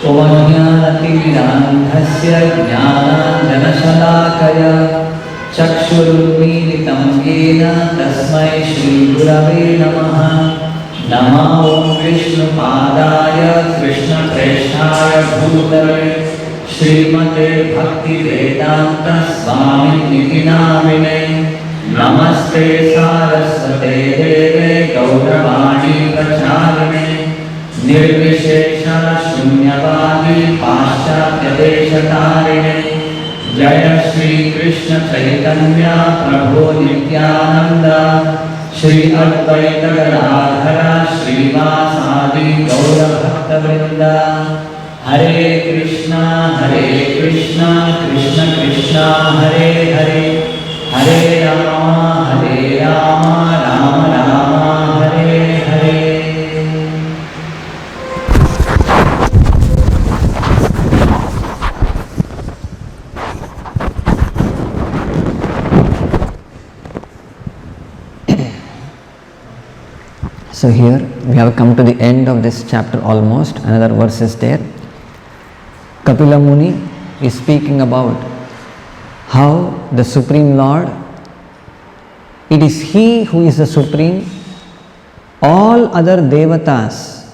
उपज्ञानतिमिरान्धस्य ज्ञानाञ्जनशलाकया चक्षुरुन्मीलितं येन तस्मै श्रीगुरवे नमः। नमो ॐ विष्णुपादाय कृष्णप्रेष्ठाय भूतले श्रीमते भक्तिवेदान्तस्वामिनिधि नामिने। नमस्ते सारस्वते देवे गौरवाणी प्रचारिणे निर्विशेषण शून्यवादी पाश्चात्यदेशतारिणे। जय श्री कृष्ण चैतन्य प्रभो नित्यानंद श्री अद्वैत गदाधर श्रीवासादि गौर भक्तवृंद। हरे कृष्णा कृष्ण कृष्ण हरे हरे, हरे Ram Ram Ram Hare Hare. So here we have come to the end of this chapter almost. Another verse is there. Kapila Muni is speaking about how the Supreme Lord, it is He who is the Supreme. All other Devatas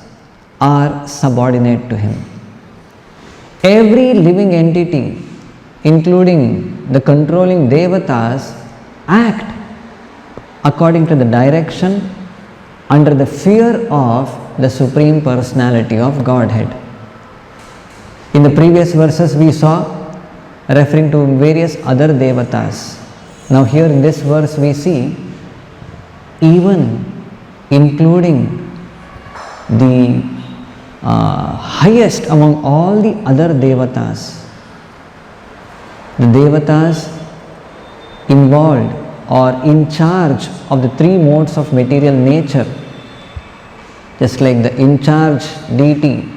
are subordinate to Him. Every living entity, including the controlling Devatas, act according to the direction under the fear of the Supreme Personality of Godhead. In the previous verses we saw referring to various other Devatas. Now here in this verse we see even including the highest among all the other Devatas, the Devatas involved or in charge of the three modes of material nature, just like the in charge deity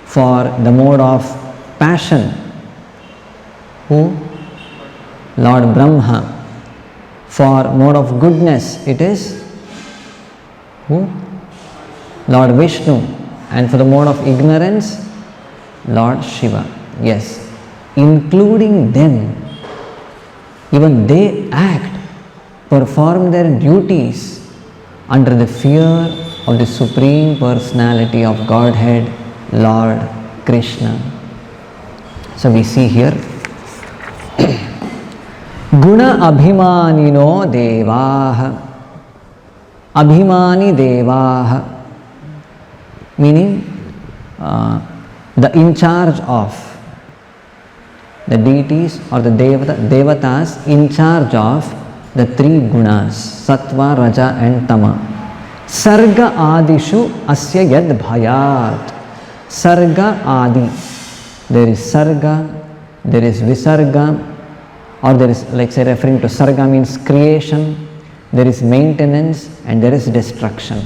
for the mode of passion, who? Lord Brahma. For mode of goodness it is who? Lord Vishnu. And for the mode of ignorance, Lord Shiva. Yes, including them, even they act, perform their duties under the fear of the Supreme Personality of Godhead, Lord Krishna. So we see here Guna Abhimanino Devaha. Abhimani Devaha, meaning the in charge of the deities or the Devatas in charge of the three gunas, Sattva, Raja and Tama. Sarga Adishu Asya Yad Bhayat. Sarga Adi. There is Sarga, there is Visarga, or there is, like say, referring to Sarga means creation, there is maintenance and there is destruction.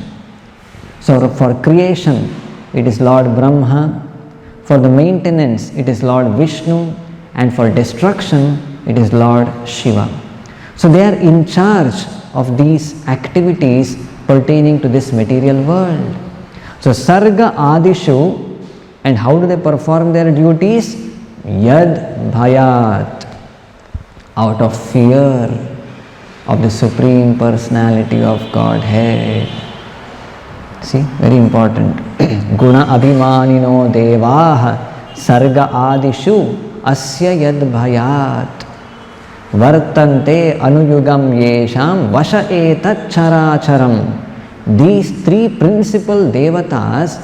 So for creation it is Lord Brahma, for the maintenance it is Lord Vishnu, and for destruction it is Lord Shiva. So they are in charge of these activities pertaining to this material world. So Sarga Adishu, and how do they perform their duties? Yad Bhayat, out of fear of the Supreme Personality of Godhead. See, very important. Guna Abhimanino Devaha Sarga Adishu Asya Yad Bhayat Vartante Anuyugam Yesham Vasha Etat Characharam. These three principal Devatas,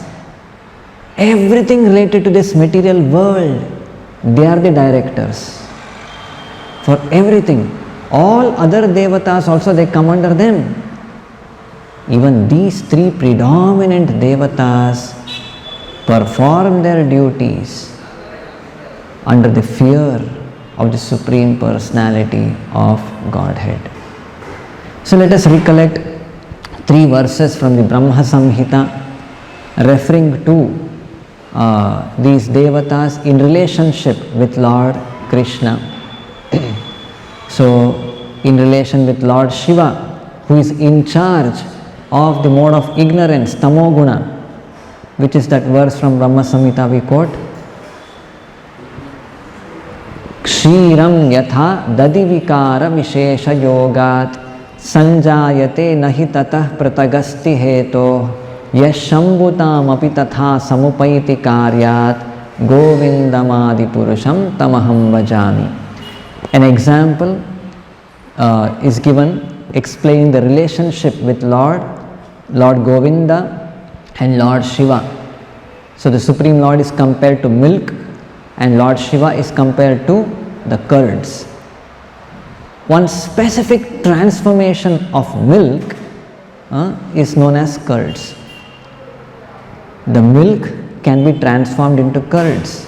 everything related to this material world, they are the directors for everything. All other Devatas also, they come under them. Even these three predominant Devatas perform their duties under the fear of the Supreme Personality of Godhead. So let us recollect three verses from the Brahma Samhita referring to these Devatas in relationship with Lord Krishna. So in relation with Lord Shiva, who is in charge of the mode of ignorance, Tamoguna, which is that verse from Brahma Samhita we quote, Kshiram yatha dadivikara vishesha yogat sanjayate nahi tatah pratagasti heto yashambhutam api tatha samupaiti karyat govindamadi purusham tamaham vajami. An example is given explaining the relationship with Lord Govinda and Lord Shiva. So the Supreme Lord is compared to milk and Lord Shiva is compared to the curds. One specific transformation of milk is known as curds. The milk can be transformed into curds,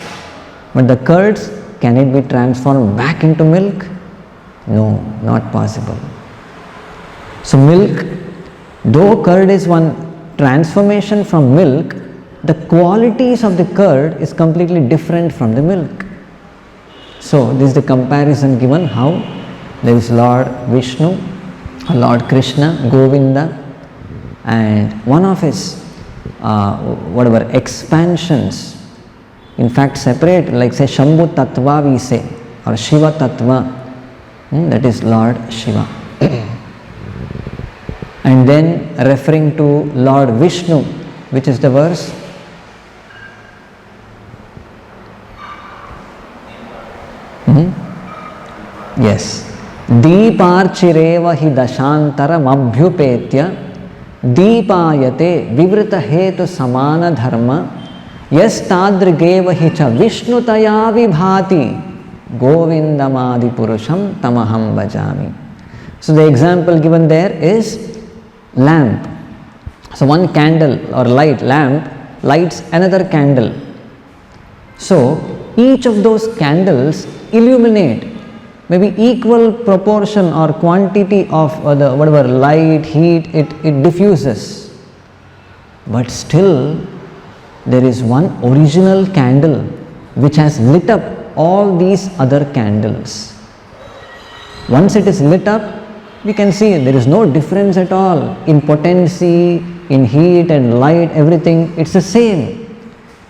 but the curds, can it be transformed back into milk? No, not possible. So milk, though curd is one transformation from milk, the qualities of the curd is completely different from the milk. So this is the comparison given how there is Lord Vishnu, Lord Krishna, Govinda, and one of his expansions, in fact separate, like say Shambhu Tattva we say, or Shiva Tattva, that is Lord Shiva. And then referring to Lord Vishnu, which is the verse? Yes. Deeparchireva hi dashantaram abhyupetya deepayate vivrita hetu samana dharma yas tadrigeva hi cha vishnutaya vibhati govindamadi purusham tamaham vajami. So the example given there is lamp. So one candle or lamp lights another candle. So each of those candles illuminate maybe equal proportion or quantity of the light, heat, it diffuses. But still there is one original candle which has lit up all these other candles. Once it is lit up, we can see there is no difference at all in potency, in heat and light, everything, it's the same.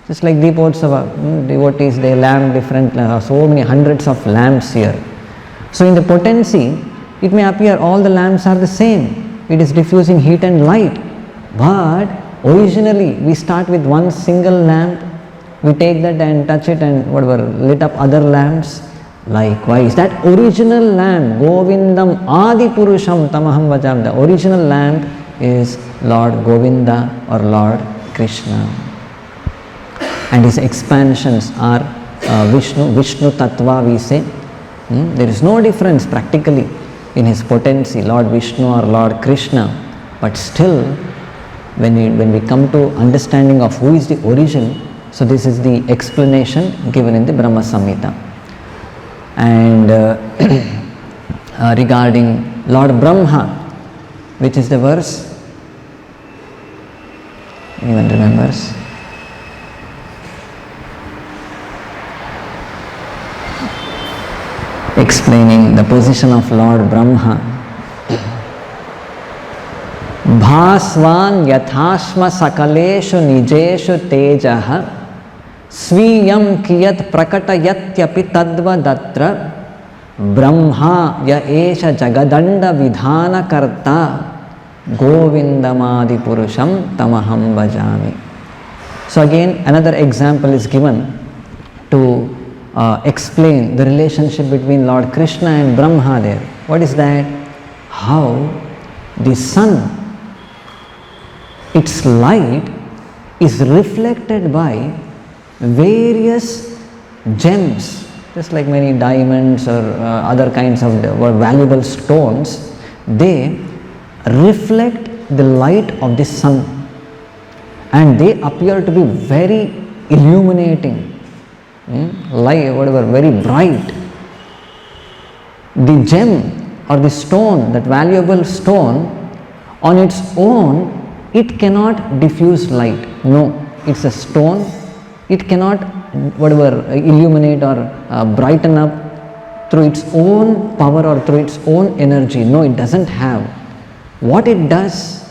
Just like Deepotsava, devotees, they lamp different, so many hundreds of lamps here. So in the potency, it may appear all the lamps are the same. It is diffusing heat and light. But originally, we start with one single lamp, we take that and touch it and lit up other lamps. Likewise, that original lamp, Govindam Adi Purusham Tamaham Vajam, the original lamp is Lord Govinda or Lord Krishna. And his expansions are Vishnu Tattva we say. There is no difference practically in his potency, Lord Vishnu or Lord Krishna. But still, when we come to understanding of who is the origin, so this is the explanation given in the Brahma Samhita. And regarding Lord Brahma, which is the verse? Anyone remembers? Explaining the position of Lord Brahma. Bhasvan yathashma sakaleshu nijeshu tejaha sviyam kiyat prakatayatyapi tadva datra brahma ya esha jagadanda vidhana karta govindamadi purusham tamaham vajami. So again another example is given to explain the relationship between Lord Krishna and Brahma there. What is that? How the sun, its light is reflected by various gems, just like many diamonds or other kinds of valuable stones, they reflect the light of the sun and they appear to be very illuminating. Light, very bright. The gem or the stone, that valuable stone, on its own, it cannot diffuse light. No, it's a stone. It cannot illuminate or brighten up through its own power or through its own energy. No, it doesn't have. What it does,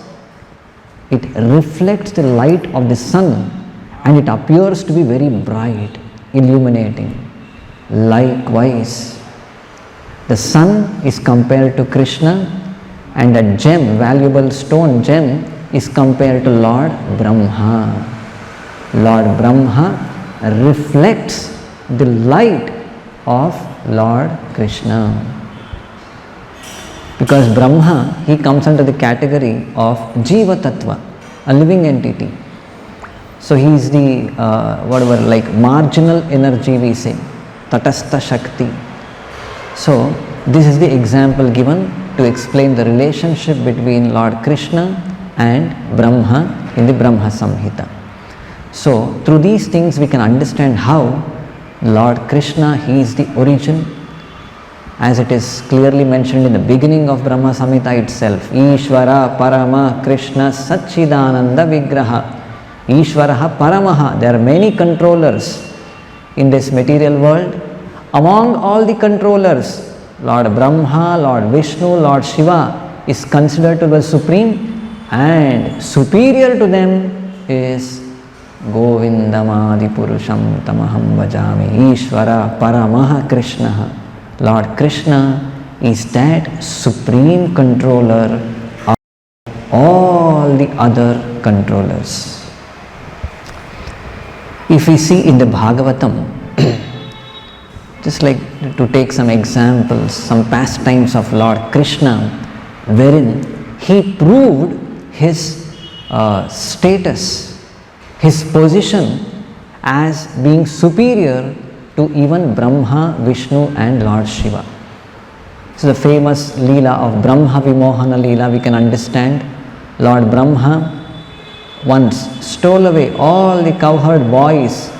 it reflects the light of the sun and it appears to be very bright, illuminating. Likewise, the sun is compared to Krishna, and a gem, valuable stone gem, is compared to Lord Brahma. Lord Brahma reflects the light of Lord Krishna. Because Brahma, he comes under the category of Jiva Tattva, a living entity. So he is the like marginal energy we say, Tatastha Shakti. So this is the example given to explain the relationship between Lord Krishna and Brahma in the Brahma Samhita. So through these things we can understand how Lord Krishna, he is the origin, as it is clearly mentioned in the beginning of Brahma Samhita itself. Ishvara Parama Krishna Satchidananda Vigraha. Ishvaraha Paramaha. There are many controllers in this material world. Among all the controllers, Lord Brahma, Lord Vishnu, Lord Shiva is considered to be supreme, and superior to them is Govindamadi Purusham Tamaham Vajami. Ishvara Paramaha Krishna. Lord Krishna is that supreme controller of all the other controllers. If we see in the Bhagavatam, just like to take some examples, some pastimes of Lord Krishna, wherein he proved his status, his position as being superior to even Brahma, Vishnu and Lord Shiva. So the famous Leela of Brahma Vimohana Leela we can understand. Lord Brahma once stole away all the cowherd boys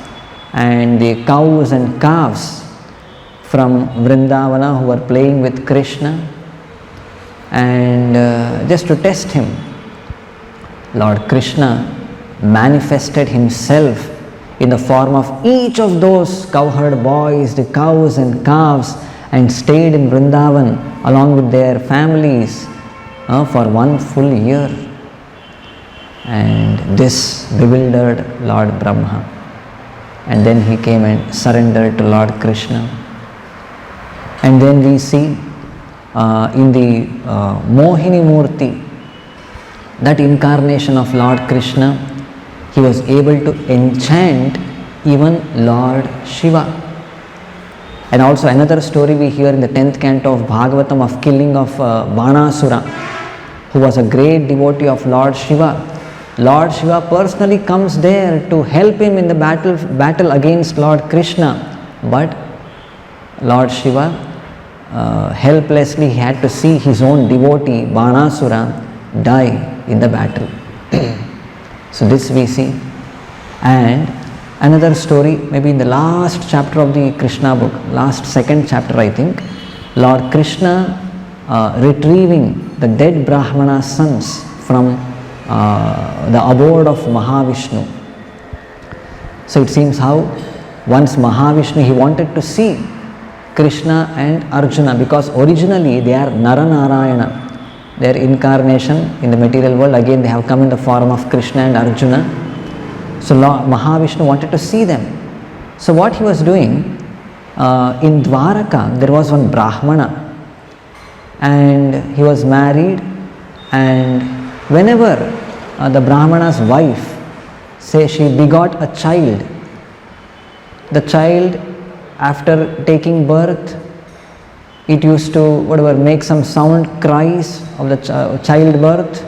and the cows and calves from Vrindavana who were playing with Krishna, and just to test him, Lord Krishna manifested himself in the form of each of those cowherd boys, the cows and calves, and stayed in Vrindavan along with their families for 1 full year. And this bewildered Lord Brahma, and then he came and surrendered to Lord Krishna. And then we see in the Mohini Murti, that incarnation of Lord Krishna, he was able to enchant even Lord Shiva. And also another story we hear in the 10th canto of Bhagavatam of killing of Banasura, who was a great devotee of Lord Shiva. Lord Shiva personally comes there to help him in the battle against Lord Krishna. But Lord Shiva, helplessly he had to see his own devotee Banasura die in the battle. So this we see. And another story, maybe in the last chapter of the Krishna book, last 2nd chapter I think, Lord Krishna retrieving the dead Brahmana sons from the abode of Mahavishnu. So it seems how once Mahavishnu, he wanted to see Krishna and Arjuna, because originally they are Naranarayana. Their incarnation in the material world, again they have come in the form of Krishna and Arjuna. So Lord Mahavishnu wanted to see them. So what he was doing, in Dwaraka there was one Brahmana, and he was married, and whenever the Brahmana's wife, say she begot a child, the child after taking birth, it used to make some sound, cries of the childbirth,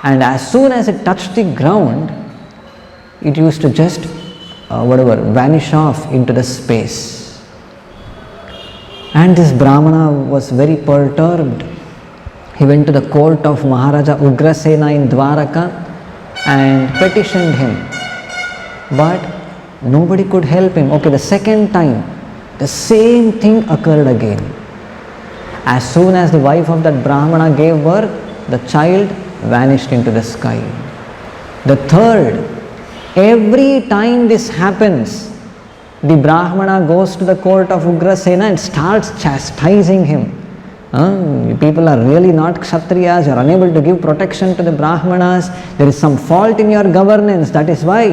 and as soon as it touched the ground, it used to just vanish off into the space. And this Brahmana was very perturbed. He went to the court of Maharaja Ugrasena in Dwaraka and petitioned him, but nobody could help him. Okay, the second time the same thing occurred again. As soon as the wife of that Brahmana gave birth, the child vanished into the sky. The third, every time this happens, the Brahmana goes to the court of Ugrasena and starts chastising him. People are really not Kshatriyas, you are unable to give protection to the Brahmanas, there is some fault in your governance, that is why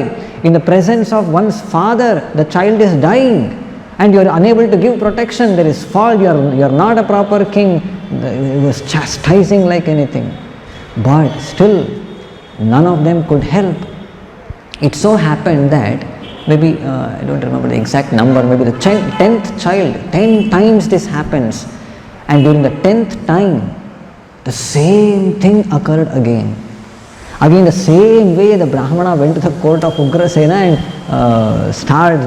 in the presence of one's father the child is dying. and you are unable to give protection. There is fault, you are not a proper king. He was chastising like anything. But still, none of them could help. It so happened that maybe, I don't remember the exact number, maybe the 10th child, 10 times this happens. And during the 10th time, the same thing occurred again. Again, the same way the Brahmana went to the court of Ugrasena and started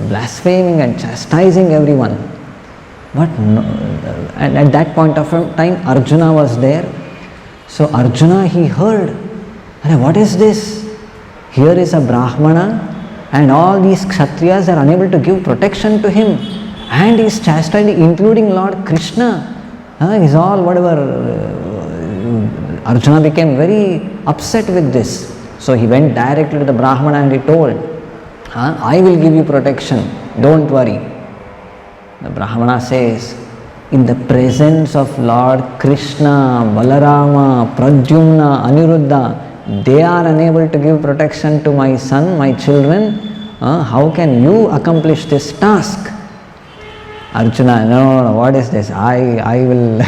blaspheming and chastising everyone. But no, and at that point of time, Arjuna was there. So Arjuna, he heard, what is this? Here is a Brahmana and all these Kshatriyas are unable to give protection to him. And he is chastising, including Lord Krishna. He's all Arjuna became very upset with this. So he went directly to the Brahmana and he told, I will give you protection, don't worry. The Brahmana says, in the presence of Lord Krishna, Balarama, Pradyumna, Aniruddha, they are unable to give protection to my son, my children. How can you accomplish this task? Arjuna, no, what is this? I will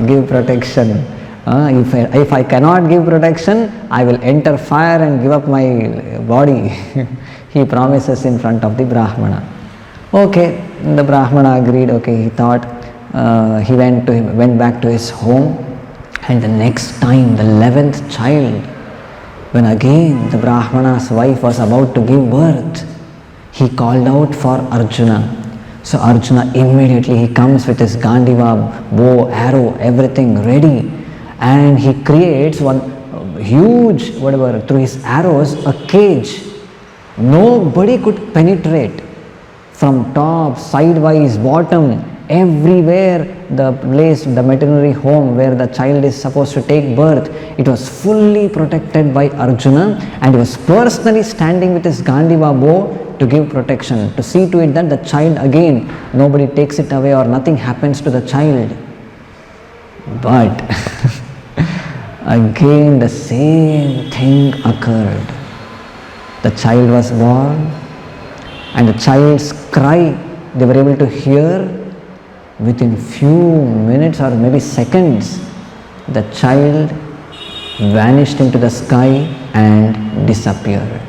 give protection. If I cannot give protection, I will enter fire and give up my body. He promises in front of the Brahmana. Okay, the Brahmana agreed. Okay, he thought. He went back to his home, and the next time, the 11th child, when again the Brahmana's wife was about to give birth, he called out for Arjuna. So Arjuna immediately, he comes with his Gandiva, bow, arrow, everything ready, and he creates one huge, through his arrows, a cage. Nobody could penetrate. From top, sidewise, bottom, everywhere the place, the veterinary home where the child is supposed to take birth, it was fully protected by Arjuna, and he was personally standing with his Gandiva bow to give protection, to see to it that the child again, nobody takes it away or nothing happens to the child. But again the same thing occurred. The child was born, and the child's cry they were able to hear within few minutes or maybe seconds. The child vanished into the sky and disappeared.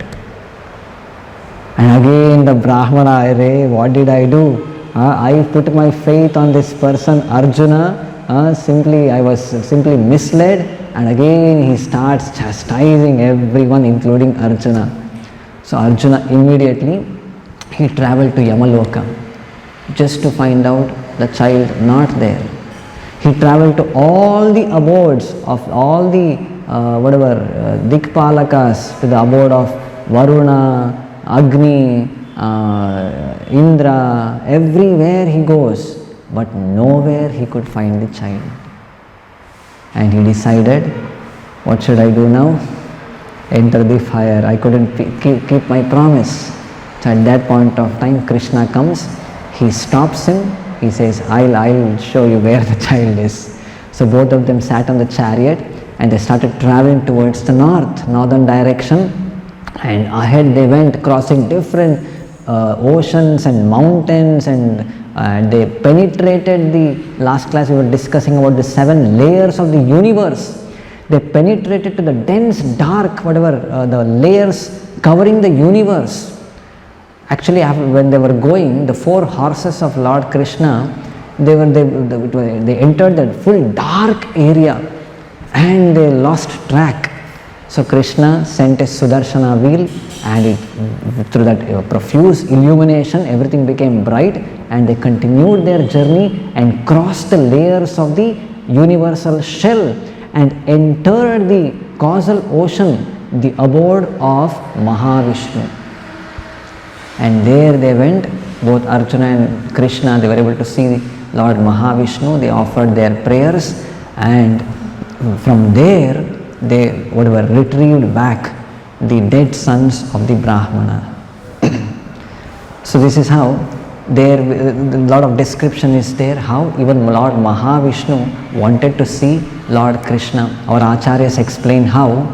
And again the Brahmana, what did I do? I put my faith on this person Arjuna. I was simply misled, and again he starts chastising everyone, including Arjuna. So Arjuna immediately, he travelled to Yamaloka just to find out the child not there. He travelled to all the abodes of all the Dikpalakas, to the abode of Varuna, Agni, Indra, everywhere he goes, but nowhere he could find the child. And he decided, what should I do now? Enter the fire. I couldn't keep my promise. So at that point of time, Krishna comes, he stops him, he says, I'll show you where the child is. So both of them sat on the chariot and they started traveling towards the northern direction, and ahead they went, crossing different oceans and mountains, and they penetrated the, last class we were discussing about the 7 layers of the universe. They penetrated to the dense dark, the layers covering the universe. Actually, when they were going, the 4 horses of Lord Krishna, they entered that full dark area and they lost track. So Krishna sent a Sudarshana wheel, and through that profuse illumination, everything became bright, and they continued their journey and crossed the layers of the universal shell and entered the causal ocean, the abode of Mahavishnu. And there they went, both Arjuna and Krishna, they were able to see Lord Mahavishnu. They offered their prayers, and from there they retrieved back the dead sons of the Brahmana. So this is how there, a lot of description is there, how even Lord Mahavishnu wanted to see Lord Krishna. Our Acharyas explain how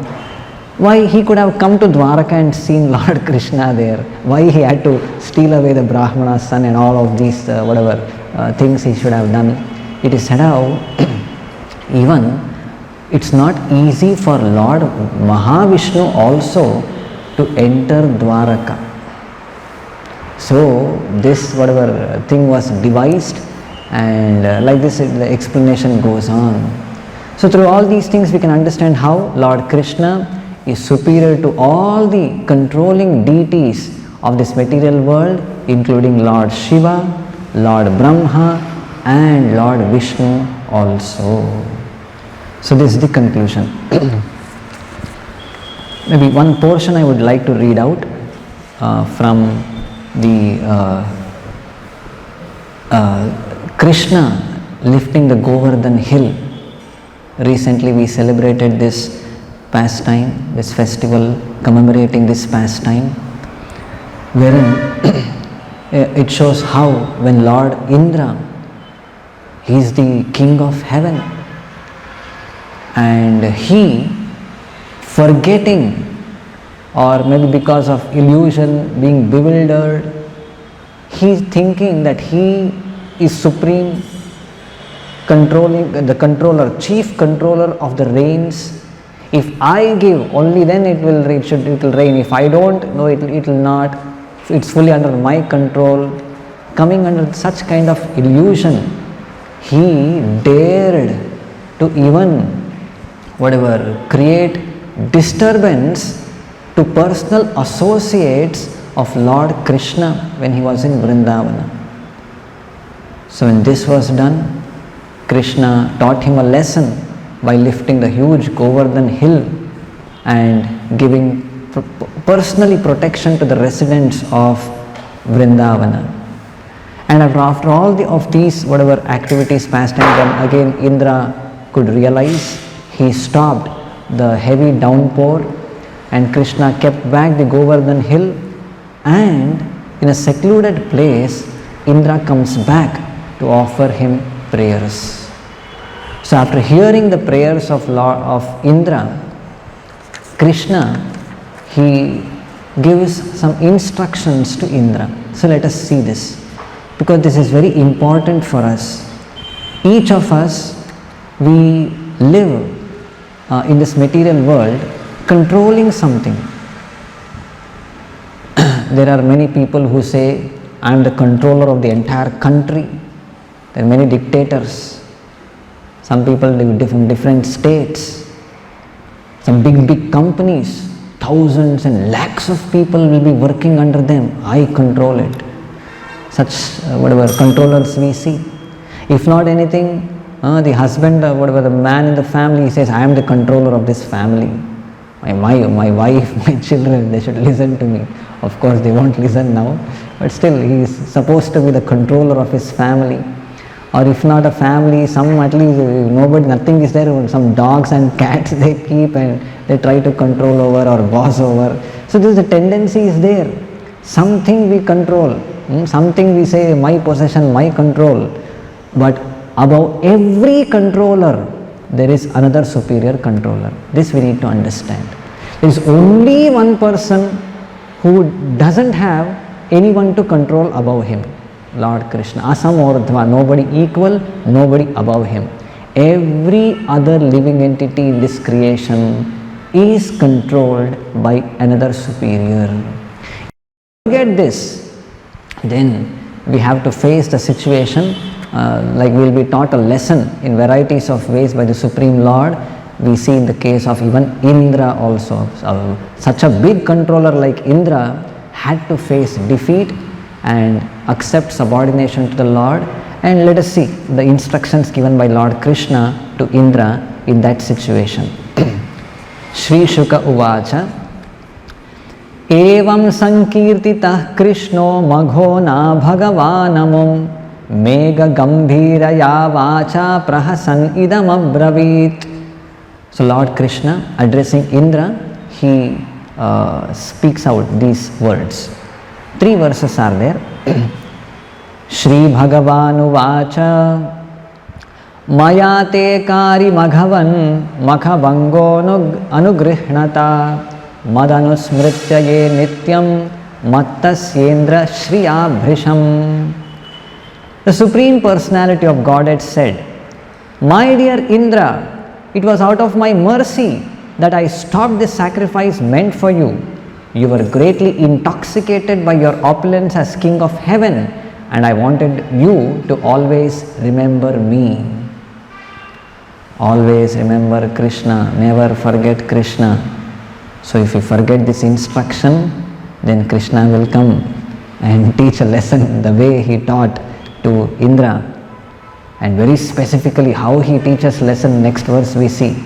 Why he could have come to Dwaraka and seen Lord Krishna there? Why he had to steal away the Brahmana's son and all of these things he should have done? It is said how even it's not easy for Lord Mahavishnu also to enter Dwaraka. So this thing was devised, and like this the explanation goes on. So through all these things we can understand how Lord Krishna is superior to all the controlling deities of this material world, including Lord Shiva, Lord Brahma and Lord Vishnu also. So this is the conclusion. Maybe one portion I would like to read out from the Krishna lifting the Govardhan hill. Recently we celebrated this pastime, this festival commemorating this pastime, wherein it shows how when Lord Indra, he is the king of heaven, and he, forgetting or maybe because of illusion, being bewildered, he is thinking that he is supreme, controlling, the controller, chief controller of the rains. If I give, only then it will rain. If I don't, no, it will not. It's fully under my control. Coming under such kind of illusion, he dared to even create disturbance to personal associates of Lord Krishna when he was in Vrindavana. So when this was done, Krishna taught him a lesson by lifting the huge Govardhan hill and giving personally protection to the residents of Vrindavana. And after all of these activities, pastime, then again Indra could realize. He stopped the heavy downpour and Krishna kept back the Govardhan hill, and in a secluded place Indra comes back to offer him prayers. So after hearing the prayers of Indra, Krishna, he gives some instructions to Indra. So let us see this, because this is very important for us. Each of us, we live in this material world controlling something. There are many people who say, I am the controller of the entire country. There are many dictators. Some people live in different states. Some big companies, thousands and lakhs of people will be working under them. I control it. Such controllers we see. If not anything, the husband, the man in the family, he says, I am the controller of this family. My wife, my children, they should listen to me. Of course, they won't listen now, but still, he is supposed to be the controller of his family. Or if not a family, at least nothing is there, some dogs and cats they keep and they try to control over or boss over. So this is the tendency is there. Something we control, something we say, my possession, my control. But above every controller, there is another superior controller. This we need to understand. There is only one person who doesn't have anyone to control above him. Lord Krishna, Asamordhva, nobody equal, nobody above him. Every other living entity in this creation is controlled by another superior. If we get this, then we have to face the situation like we will be taught a lesson in varieties of ways by the Supreme Lord. We see in the case of even Indra also. Such a big controller like Indra had to face defeat and accept subordination to the Lord. And let us see the instructions given by Lord Krishna to Indra in that situation. Shri Shuka Uvacha Evam Sankirtitah Krishno Maghona Bhagavanamum Mega Gambhiraya Vacha Prahasan Idam Abravit. So Lord Krishna, addressing Indra, he speaks out these words. 3 verses are there. Shri Bhagavanu Vacha Maya te kari maghavan makhavango anugrihnata Madanusmritya ye nityam mattasyendra shriyabhrisham. The Supreme Personality of Godhead said, my dear Indra, it was out of my mercy that I stopped this sacrifice meant for you. You were greatly intoxicated by your opulence as King of Heaven, and I wanted you to always remember me. Always remember Krishna, never forget Krishna. So if you forget this instruction, then Krishna will come and teach a lesson the way he taught to Indra. And very specifically how he teaches lesson, next verse we see.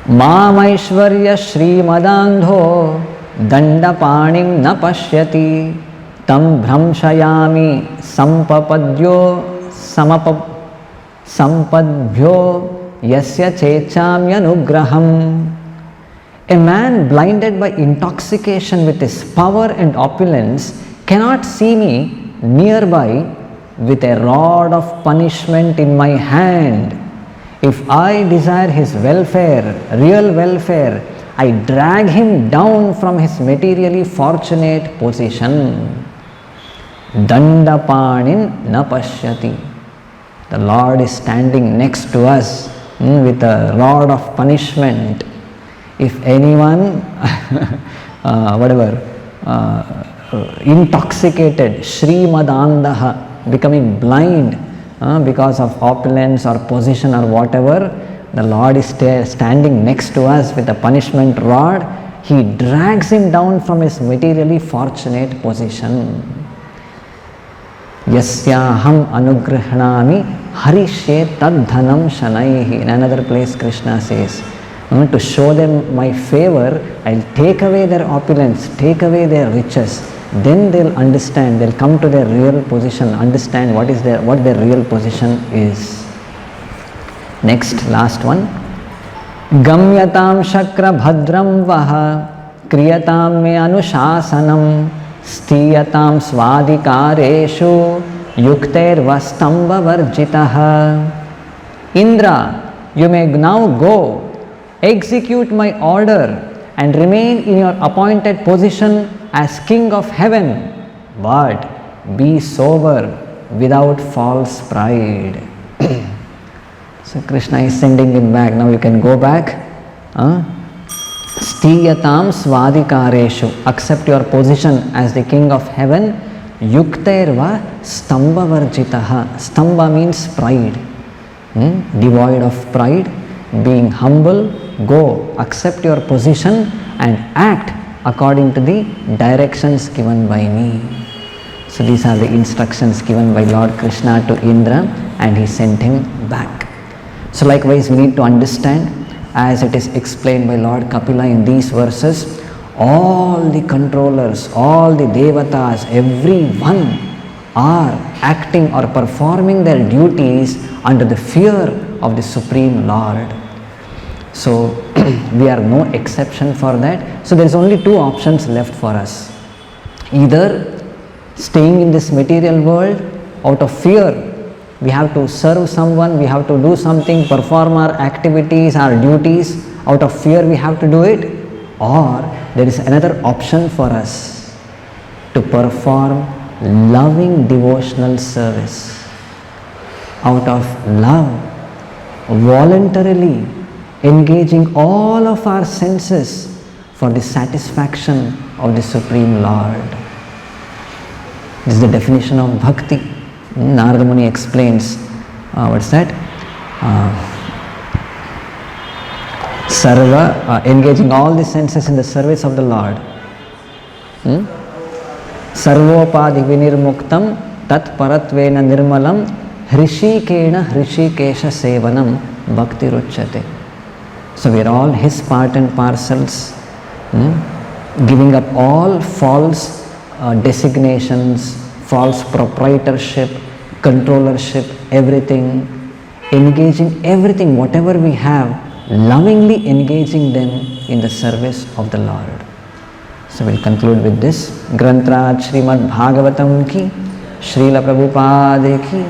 Mamaishvarya Srimadandho Dandapanim na pashyati Tam Bhramshayami Sampapadyo Sampadbhyo Yasya Chechamyanugraham. A man blinded by intoxication with his power and opulence cannot see me nearby with a rod of punishment in my hand. If I desire his welfare, real welfare, I drag him down from his materially fortunate position. Dandapanin na pashyati. The Lord is standing next to us with a rod of punishment. If anyone, intoxicated, Srimadandaha, becoming blind because of opulence or position or whatever, the Lord is standing next to us with a punishment rod. He drags him down from his materially fortunate position. Yasyaham anugrahnami harishe tadhanam shanaihi. In another place Krishna says, to show them my favor, I'll take away their opulence, take away their riches. Then they'll understand, they'll come to their real position, understand what their real position is. Next, last one. Gamyatam shakra bhadram vaha kriyatam me anushasanam stiyatam swadikareshu yukter vastamba varjitaha. Indra, you may now go, execute my order and remain in your appointed position as King of Heaven, but be sober without false pride. So Krishna is sending him back. Now you can go back. Stiyatam swadikareshu. Accept your position as the King of Heaven. Yukterva stamba varjitaha. Stamba means pride. Devoid of pride, being humble. Go, accept your position and act according to the directions given by me. So these are the instructions given by Lord Krishna to Indra, and he sent him back. So likewise we need to understand, as it is explained by Lord Kapila in these verses, all the controllers, all the devatas, everyone are acting or performing their duties under the fear of the Supreme Lord. So we are no exception for that. So there is only two options left for us. Either staying in this material world out of fear, we have to serve someone, we have to do something, perform our activities, our duties, out of fear we have to do it, or there is another option for us, to perform loving devotional service out of love, voluntarily engaging all of our senses for the satisfaction of the Supreme Lord. This is the definition of bhakti. Narada Muni explains, what's that? Engaging all the senses in the service of the Lord. Sarvopadi vinirmuktam tat paratvena nirmalam hrishikena hrishikesha sevanam bhakti ruchyate. So we are all his part and parcels, giving up all false designations, false proprietorship, controllership, everything, engaging everything, whatever we have, lovingly engaging them in the service of the Lord. So we'll conclude with this. Grantraj Srimad Bhagavatam ki, Srila Prabhupada ki.